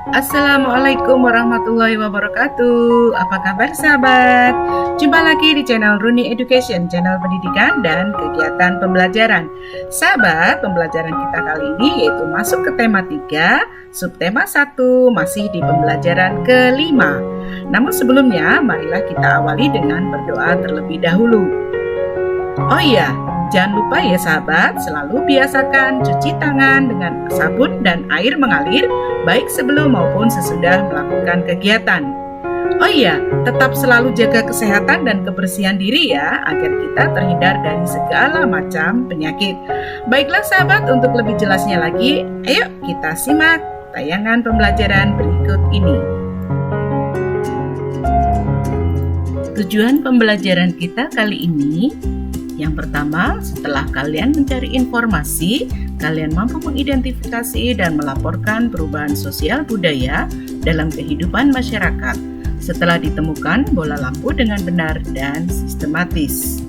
Assalamualaikum warahmatullahi wabarakatuh. Apa kabar sahabat? Jumpa lagi di channel Runi Education, channel pendidikan dan kegiatan pembelajaran. Sahabat, pembelajaran kita kali ini yaitu masuk ke tema 3, subtema 1, masih di pembelajaran kelima. Namun sebelumnya, marilah kita awali dengan berdoa terlebih dahulu. Oh iya, jangan lupa ya sahabat, selalu biasakan cuci tangan dengan sabun dan air mengalir, baik sebelum maupun sesudah melakukan kegiatan. Oh iya, tetap selalu jaga kesehatan dan kebersihan diri ya, agar kita terhindar dari segala macam penyakit. Baiklah sahabat, untuk lebih jelasnya lagi, ayo kita simak tayangan pembelajaran berikut ini. Tujuan pembelajaran kita kali ini, yang pertama, setelah kalian mencari informasi, kalian mampu mengidentifikasi dan melaporkan perubahan sosial budaya dalam kehidupan masyarakat setelah ditemukan bola lampu dengan benar dan sistematis.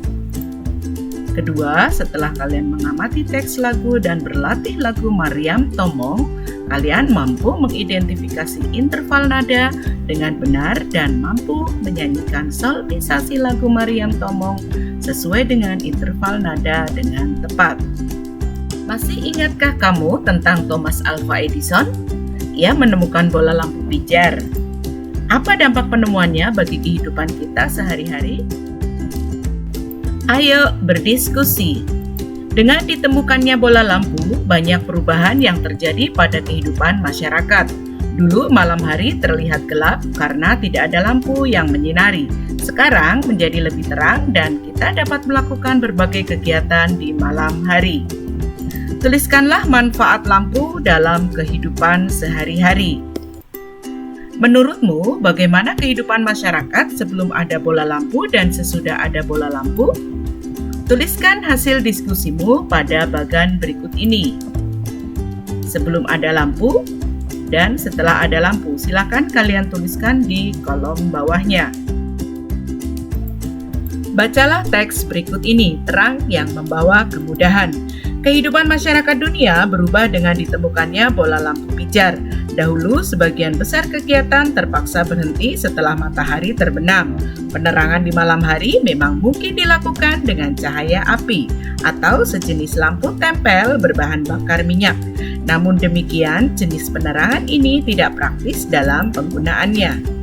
Kedua, setelah kalian mengamati teks lagu dan berlatih lagu Maryam Tomong, kalian mampu mengidentifikasi interval nada dengan benar dan mampu menyanyikan solmisasi lagu Maryam Tomong sesuai dengan interval nada dengan tepat. Masih ingatkah kamu tentang Thomas Alva Edison? Ia menemukan bola lampu pijar. Apa dampak penemuannya bagi kehidupan kita sehari-hari? Ayo berdiskusi. Dengan ditemukannya bola lampu, banyak perubahan yang terjadi pada kehidupan masyarakat. Dulu malam hari terlihat gelap karena tidak ada lampu yang menyinari. Sekarang menjadi lebih terang dan kita dapat melakukan berbagai kegiatan di malam hari. Tuliskanlah manfaat lampu dalam kehidupan sehari-hari. Menurutmu, bagaimana kehidupan masyarakat sebelum ada bola lampu dan sesudah ada bola lampu? Tuliskan hasil diskusimu pada bagan berikut ini. Sebelum ada lampu dan setelah ada lampu, silakan kalian tuliskan di kolom bawahnya. Bacalah teks berikut ini, terang yang membawa kemudahan. Kehidupan masyarakat dunia berubah dengan ditemukannya bola lampu pijar. Dahulu, sebagian besar kegiatan terpaksa berhenti setelah matahari terbenam. Penerangan di malam hari memang mungkin dilakukan dengan cahaya api atau sejenis lampu tempel berbahan bakar minyak. Namun demikian, jenis penerangan ini tidak praktis dalam penggunaannya.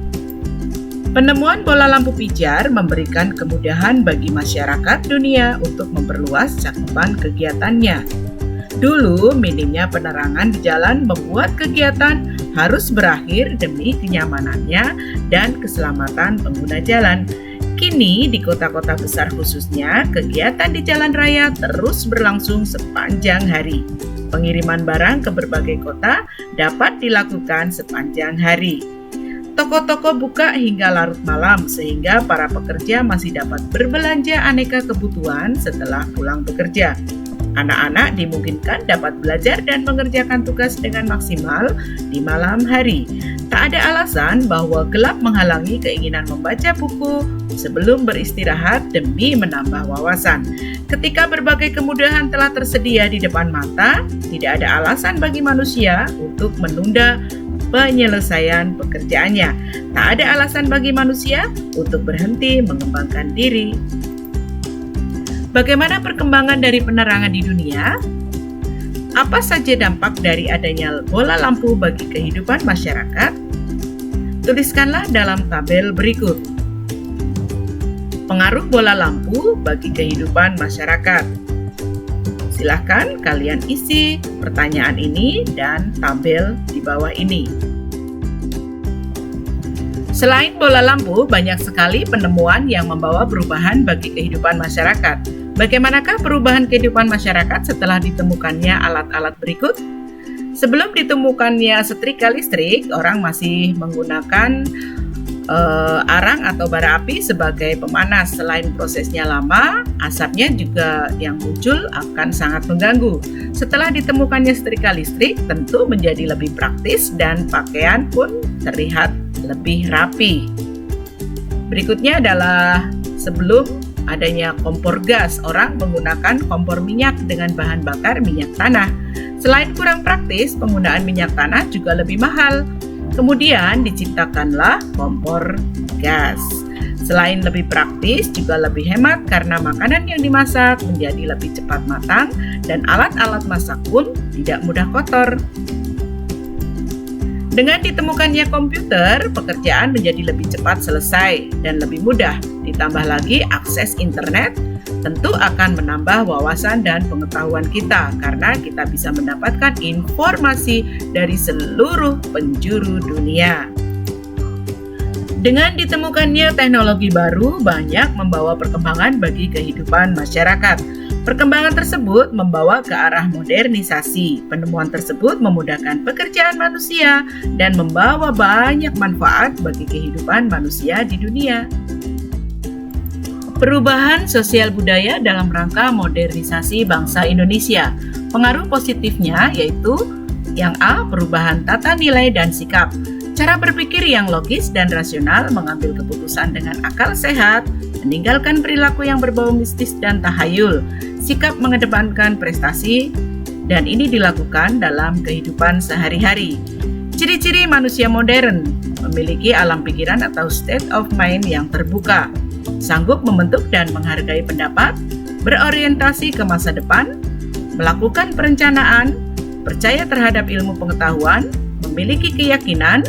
Penemuan bola lampu pijar memberikan kemudahan bagi masyarakat dunia untuk memperluas cakupan kegiatannya. Dulu, minimnya penerangan di jalan membuat kegiatan harus berakhir demi kenyamanannya dan keselamatan pengguna jalan. Kini, di kota-kota besar khususnya, kegiatan di jalan raya terus berlangsung sepanjang hari. Pengiriman barang ke berbagai kota dapat dilakukan sepanjang hari. Toko-toko buka hingga larut malam sehingga para pekerja masih dapat berbelanja aneka kebutuhan setelah pulang bekerja. Anak-anak dimungkinkan dapat belajar dan mengerjakan tugas dengan maksimal di malam hari. Tak ada alasan bahwa gelap menghalangi keinginan membaca buku sebelum beristirahat demi menambah wawasan. Ketika berbagai kemudahan telah tersedia di depan mata, tidak ada alasan bagi manusia untuk menunda penyelesaian pekerjaannya. Tak ada alasan bagi manusia untuk berhenti mengembangkan diri. Bagaimana perkembangan dari penerangan di dunia? Apa saja dampak dari adanya bola lampu bagi kehidupan masyarakat? Tuliskanlah dalam tabel berikut. Pengaruh bola lampu bagi kehidupan masyarakat. Silahkan kalian isi pertanyaan ini dan tabel di bawah ini. Selain bola lampu, banyak sekali penemuan yang membawa perubahan bagi kehidupan masyarakat. Bagaimanakah perubahan kehidupan masyarakat setelah ditemukannya alat-alat berikut? Sebelum ditemukannya setrika listrik, orang masih menggunakan arang atau bara api sebagai pemanas. Selain prosesnya lama, asapnya juga yang muncul akan sangat mengganggu. Setelah ditemukannya setrika listrik, tentu menjadi lebih praktis dan pakaian pun terlihat lebih rapi. Berikutnya adalah sebelum adanya kompor gas, orang menggunakan kompor minyak dengan bahan bakar minyak tanah. Selain kurang praktis, penggunaan minyak tanah juga lebih mahal. Kemudian diciptakanlah kompor gas. Selain lebih praktis, juga lebih hemat karena makanan yang dimasak menjadi lebih cepat matang dan alat-alat masak pun tidak mudah kotor. Dengan ditemukannya komputer, pekerjaan menjadi lebih cepat selesai dan lebih mudah. Ditambah lagi akses internet, tentu akan menambah wawasan dan pengetahuan kita karena kita bisa mendapatkan informasi dari seluruh penjuru dunia. Dengan ditemukannya teknologi baru, banyak membawa perkembangan bagi kehidupan masyarakat. Perkembangan tersebut membawa ke arah modernisasi. Penemuan tersebut memudahkan pekerjaan manusia dan membawa banyak manfaat bagi kehidupan manusia di dunia. Perubahan sosial budaya dalam rangka modernisasi bangsa Indonesia. Pengaruh positifnya yaitu yang A, perubahan tata nilai dan sikap. Cara berpikir yang logis dan rasional, mengambil keputusan dengan akal sehat, meninggalkan perilaku yang berbau mistis dan tahayul, sikap mengedepankan prestasi, dan ini dilakukan dalam kehidupan sehari-hari. Ciri-ciri manusia modern, memiliki alam pikiran atau state of mind yang terbuka, sanggup membentuk dan menghargai pendapat, berorientasi ke masa depan, melakukan perencanaan, percaya terhadap ilmu pengetahuan, memiliki keyakinan,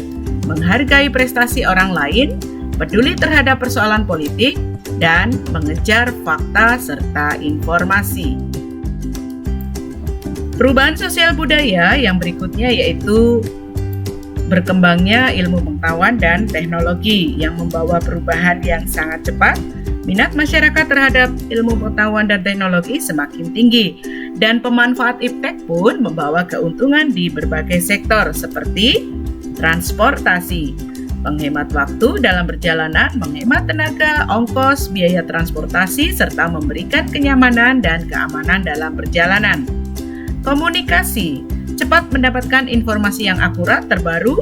menghargai prestasi orang lain, peduli terhadap persoalan politik, dan mengejar fakta serta informasi. Perubahan sosial budaya yang berikutnya yaitu berkembangnya ilmu pengetahuan dan teknologi yang membawa perubahan yang sangat cepat. Minat masyarakat terhadap ilmu pengetahuan dan teknologi semakin tinggi dan pemanfaat iptek pun membawa keuntungan di berbagai sektor seperti transportasi, menghemat waktu dalam perjalanan, menghemat tenaga, ongkos, biaya transportasi, serta memberikan kenyamanan dan keamanan dalam perjalanan. Komunikasi, cepat mendapatkan informasi yang akurat terbaru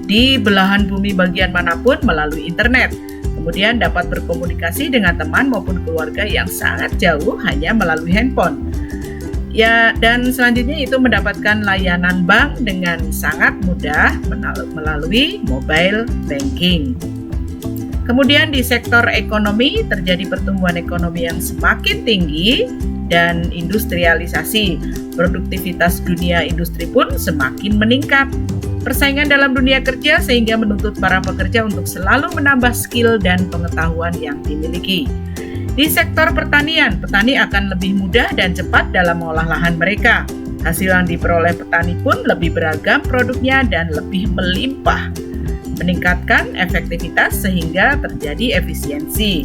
di belahan bumi bagian manapun melalui internet. Kemudian dapat berkomunikasi dengan teman maupun keluarga yang sangat jauh hanya melalui handphone. Ya, dan selanjutnya itu mendapatkan layanan bank dengan sangat mudah melalui mobile banking. Kemudian di sektor ekonomi terjadi pertumbuhan ekonomi yang semakin tinggi dan industrialisasi. Produktivitas dunia industri pun semakin meningkat. Persaingan dalam dunia kerja sehingga menuntut para pekerja untuk selalu menambah skill dan pengetahuan yang dimiliki. Di sektor pertanian, petani akan lebih mudah dan cepat dalam mengolah lahan mereka. Hasil yang diperoleh petani pun lebih beragam produknya dan lebih melimpah, meningkatkan efektivitas sehingga terjadi efisiensi.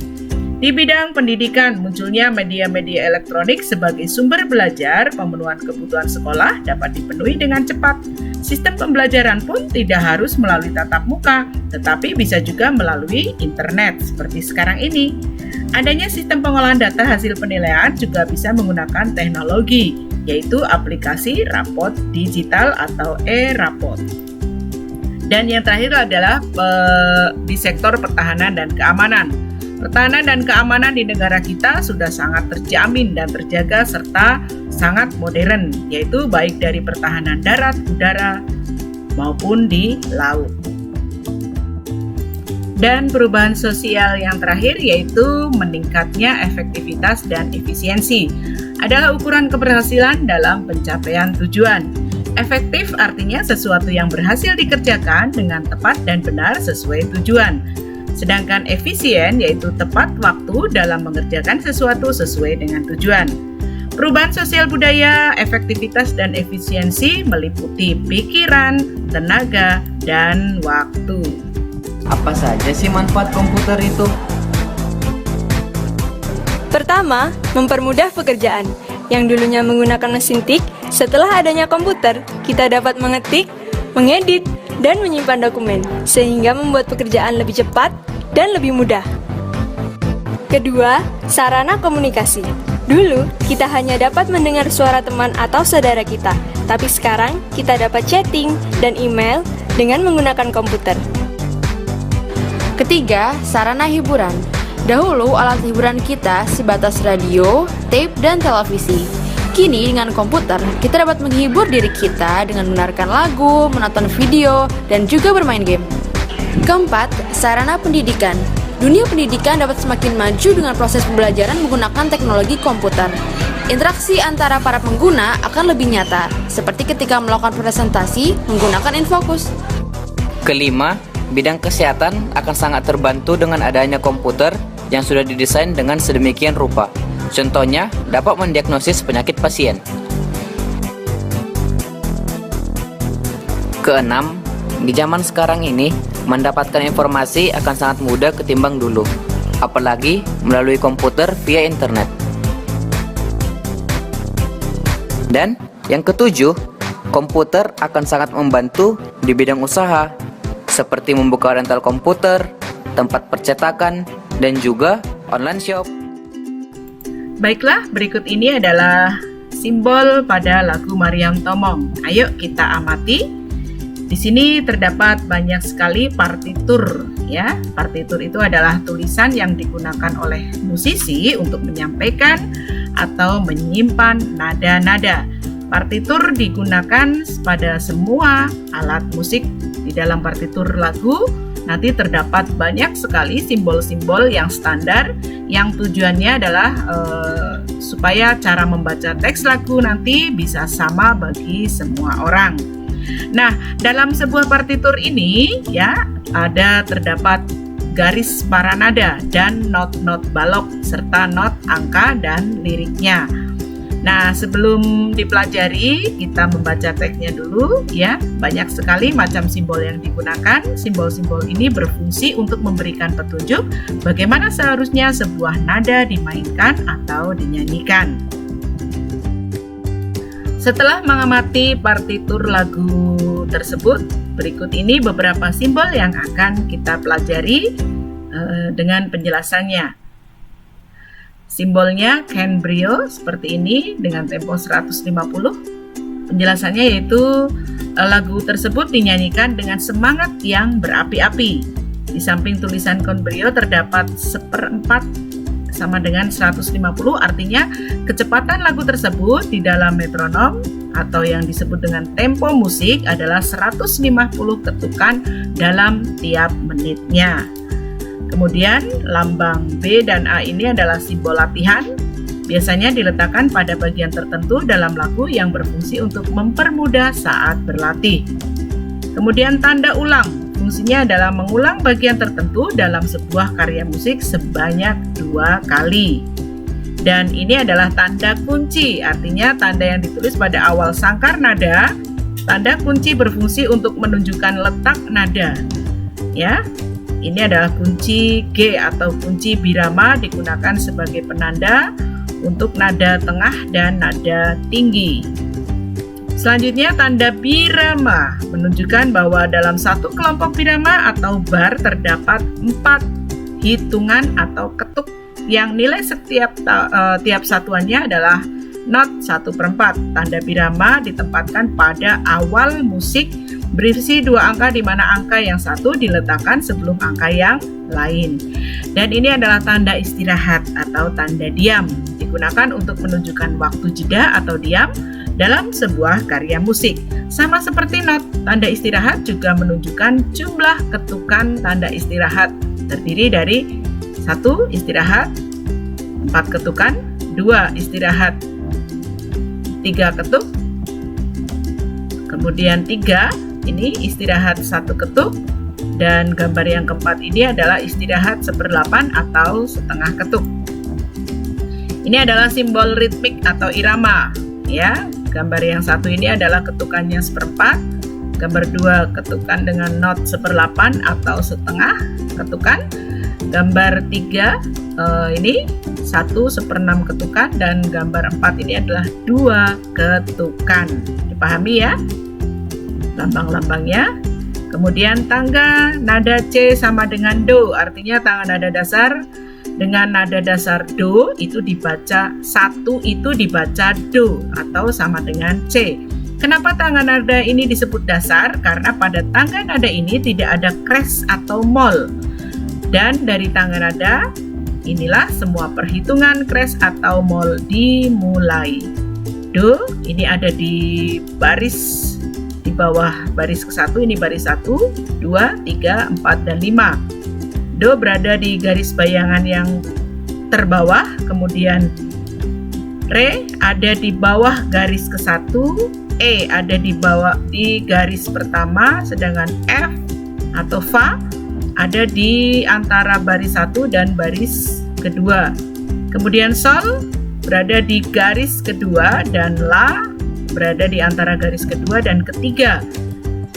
Di bidang pendidikan, munculnya media-media elektronik sebagai sumber belajar, pemenuhan kebutuhan sekolah dapat dipenuhi dengan cepat. Sistem pembelajaran pun tidak harus melalui tatap muka, tetapi bisa juga melalui internet seperti sekarang ini. Adanya sistem pengolahan data hasil penilaian juga bisa menggunakan teknologi, yaitu aplikasi rapot digital atau e-rapot. Dan yang terakhir adalah di sektor pertahanan dan keamanan. Pertahanan dan keamanan di negara kita sudah sangat terjamin dan terjaga serta sangat modern, yaitu baik dari pertahanan darat, udara, maupun di laut. Dan perubahan sosial yang terakhir yaitu meningkatnya efektivitas dan efisiensi adalah ukuran keberhasilan dalam pencapaian tujuan. Efektif artinya sesuatu yang berhasil dikerjakan dengan tepat dan benar sesuai tujuan. Sedangkan efisien yaitu tepat waktu dalam mengerjakan sesuatu sesuai dengan tujuan. Perubahan sosial budaya, efektivitas dan efisiensi meliputi pikiran, tenaga, dan waktu. Apa saja sih manfaat komputer itu? Pertama, mempermudah pekerjaan. Yang dulunya menggunakan mesin tik, setelah adanya komputer, kita dapat mengetik, mengedit, dan menyimpan dokumen, sehingga membuat pekerjaan lebih cepat dan lebih mudah. Kedua, sarana komunikasi. Dulu, kita hanya dapat mendengar suara teman atau saudara kita, tapi sekarang kita dapat chatting dan email dengan menggunakan komputer. Ketiga, sarana hiburan. Dahulu alat hiburan kita sebatas radio, tape, dan televisi. Kini dengan komputer, kita dapat menghibur diri kita dengan mendengarkan lagu, menonton video, dan juga bermain game. Keempat, sarana pendidikan. Dunia pendidikan dapat semakin maju dengan proses pembelajaran menggunakan teknologi komputer. Interaksi antara para pengguna akan lebih nyata, seperti ketika melakukan presentasi menggunakan Infocus. Kelima, bidang kesehatan akan sangat terbantu dengan adanya komputer yang sudah didesain dengan sedemikian rupa. Contohnya, dapat mendiagnosis penyakit pasien. Keenam, di zaman sekarang ini, mendapatkan informasi akan sangat mudah ketimbang dulu, apalagi melalui komputer via internet. Dan yang ketujuh, komputer akan sangat membantu di bidang usaha, seperti membuka rental komputer, tempat percetakan, dan juga online shop. Baiklah, berikut ini adalah simbol pada lagu Mariam Tomong. Ayo kita amati. Di sini terdapat banyak sekali partitur, ya. Partitur itu adalah tulisan yang digunakan oleh musisi untuk menyampaikan atau menyimpan nada-nada. Partitur digunakan pada semua alat musik. Di dalam partitur lagu nanti terdapat banyak sekali simbol-simbol yang standar yang tujuannya adalah supaya cara membaca teks lagu nanti bisa sama bagi semua orang. Nah, dalam sebuah partitur ini ya terdapat garis para nada dan not-not balok serta not angka dan liriknya. Nah, sebelum dipelajari, kita membaca teksnya dulu ya. Banyak sekali macam simbol yang digunakan. Simbol-simbol ini berfungsi untuk memberikan petunjuk bagaimana seharusnya sebuah nada dimainkan atau dinyanyikan. Setelah mengamati partitur lagu tersebut, berikut ini beberapa simbol yang akan kita pelajari dengan penjelasannya. Simbolnya Cambrio seperti ini dengan tempo 150. Penjelasannya yaitu lagu tersebut dinyanyikan dengan semangat yang berapi-api. Di samping tulisan Cambrio terdapat 1/4 sama dengan 150, artinya kecepatan lagu tersebut di dalam metronom atau yang disebut dengan tempo musik adalah 150 ketukan dalam tiap menitnya. Kemudian lambang B dan A ini adalah simbol latihan. Biasanya diletakkan pada bagian tertentu dalam lagu yang berfungsi untuk mempermudah saat berlatih. Kemudian tanda ulang. Fungsinya adalah mengulang bagian tertentu dalam sebuah karya musik sebanyak 2 kali. Dan ini adalah tanda kunci, artinya tanda yang ditulis pada awal sangkar nada. Tanda kunci berfungsi untuk menunjukkan letak nada. Ya. Ini adalah kunci G atau kunci birama, digunakan sebagai penanda untuk nada tengah dan nada tinggi. Selanjutnya tanda birama menunjukkan bahwa dalam satu kelompok birama atau bar terdapat 4 hitungan atau ketuk yang nilai tiap satuannya adalah not 1/4. Tanda birama ditempatkan pada awal musik berisi 2 angka di mana angka yang satu diletakkan sebelum angka yang lain. Dan ini adalah tanda istirahat atau tanda diam, digunakan untuk menunjukkan waktu jeda atau diam dalam sebuah karya musik. Sama seperti not, tanda istirahat juga menunjukkan jumlah ketukan tanda istirahat, terdiri dari 1 istirahat, 4 ketukan, 2 istirahat, 3 ketuk, kemudian 3 ini istirahat 1 ketuk, dan gambar yang keempat ini adalah istirahat 1/8 atau setengah ketuk. Ini adalah simbol ritmik atau irama ya. Gambar yang satu ini adalah ketukannya 1/4, gambar 2 ketukan dengan not 1/8 atau setengah ketukan, gambar 3 ini 1/6 ketukan, dan gambar 4 ini adalah 2 ketukan. Dipahami ya lambang-lambangnya. Kemudian tangga nada C sama dengan Do, artinya tangga nada dasar dengan nada dasar Do itu dibaca 1 itu dibaca Do atau sama dengan C. Kenapa tangga nada ini disebut dasar? Karena pada tangga nada ini tidak ada kres atau mol. Dan dari tangga nada inilah semua perhitungan kres atau mol dimulai. Do ini ada di baris di bawah baris ke-1, ini baris 1, 2, 3, 4, dan 5. Do berada di garis bayangan yang terbawah, kemudian Re ada di bawah garis ke-1, E ada di bawah di garis pertama, sedangkan F atau Fa ada di antara baris 1 dan baris kedua. Kemudian Sol berada di garis kedua dan La berada di antara garis kedua dan ketiga.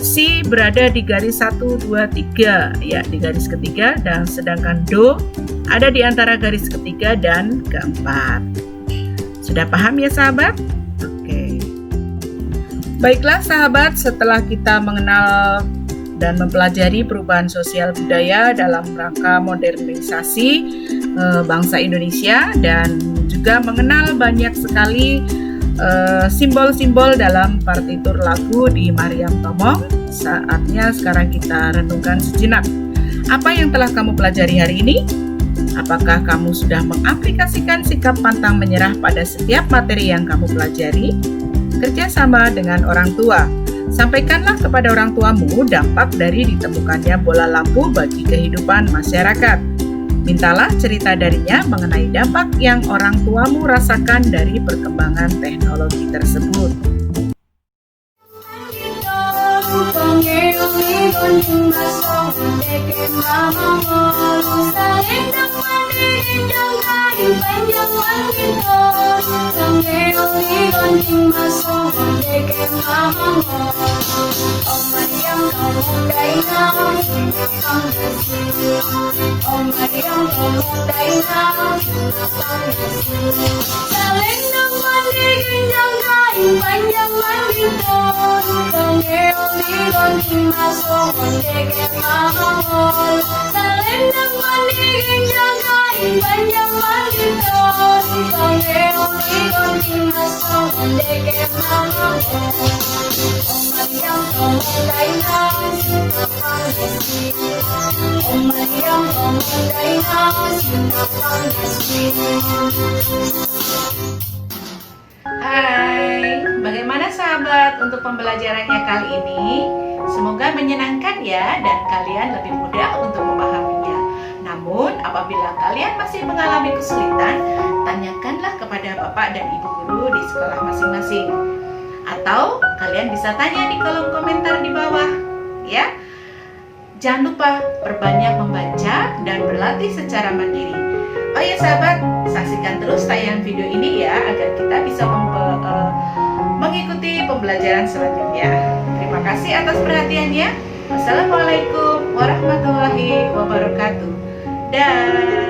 Si berada di garis 1, 2, 3, ya di garis ketiga, dan sedangkan Do ada di antara garis ketiga dan keempat. Sudah paham ya sahabat? Oke. Baiklah sahabat, setelah kita mengenal dan mempelajari perubahan sosial budaya dalam rangka modernisasi bangsa Indonesia dan juga mengenal banyak sekali simbol-simbol dalam partitur lagu di Mariam Tomong, saatnya sekarang kita renungkan sejenak. Apa yang telah kamu pelajari hari ini? Apakah kamu sudah mengaplikasikan sikap pantang menyerah pada setiap materi yang kamu pelajari? Kerjasama dengan orang tua. Sampaikanlah kepada orang tuamu dampak dari ditemukannya bola lampu bagi kehidupan masyarakat. Mintalah cerita darinya mengenai dampak yang orang tuamu rasakan dari perkembangan teknologi tersebut. Hai, bagaimana sahabat untuk pembelajarannya kali ini? Semoga menyenangkan ya dan kalian lebih mudah untuk memahaminya. Namun apabila kalian masih mengalami kesulitan, tanyakanlah kepada Bapak dan Ibu Guru di sekolah masing-masing. Atau kalian bisa tanya di kolom komentar di bawah ya. Jangan lupa perbanyak membaca dan berlatih secara mandiri. Oh ya sahabat, saksikan terus tayangan video ini ya agar kita bisa mengikuti pembelajaran selanjutnya. Terima kasih atas perhatiannya. Wassalamualaikum warahmatullahi wabarakatuh. Dah.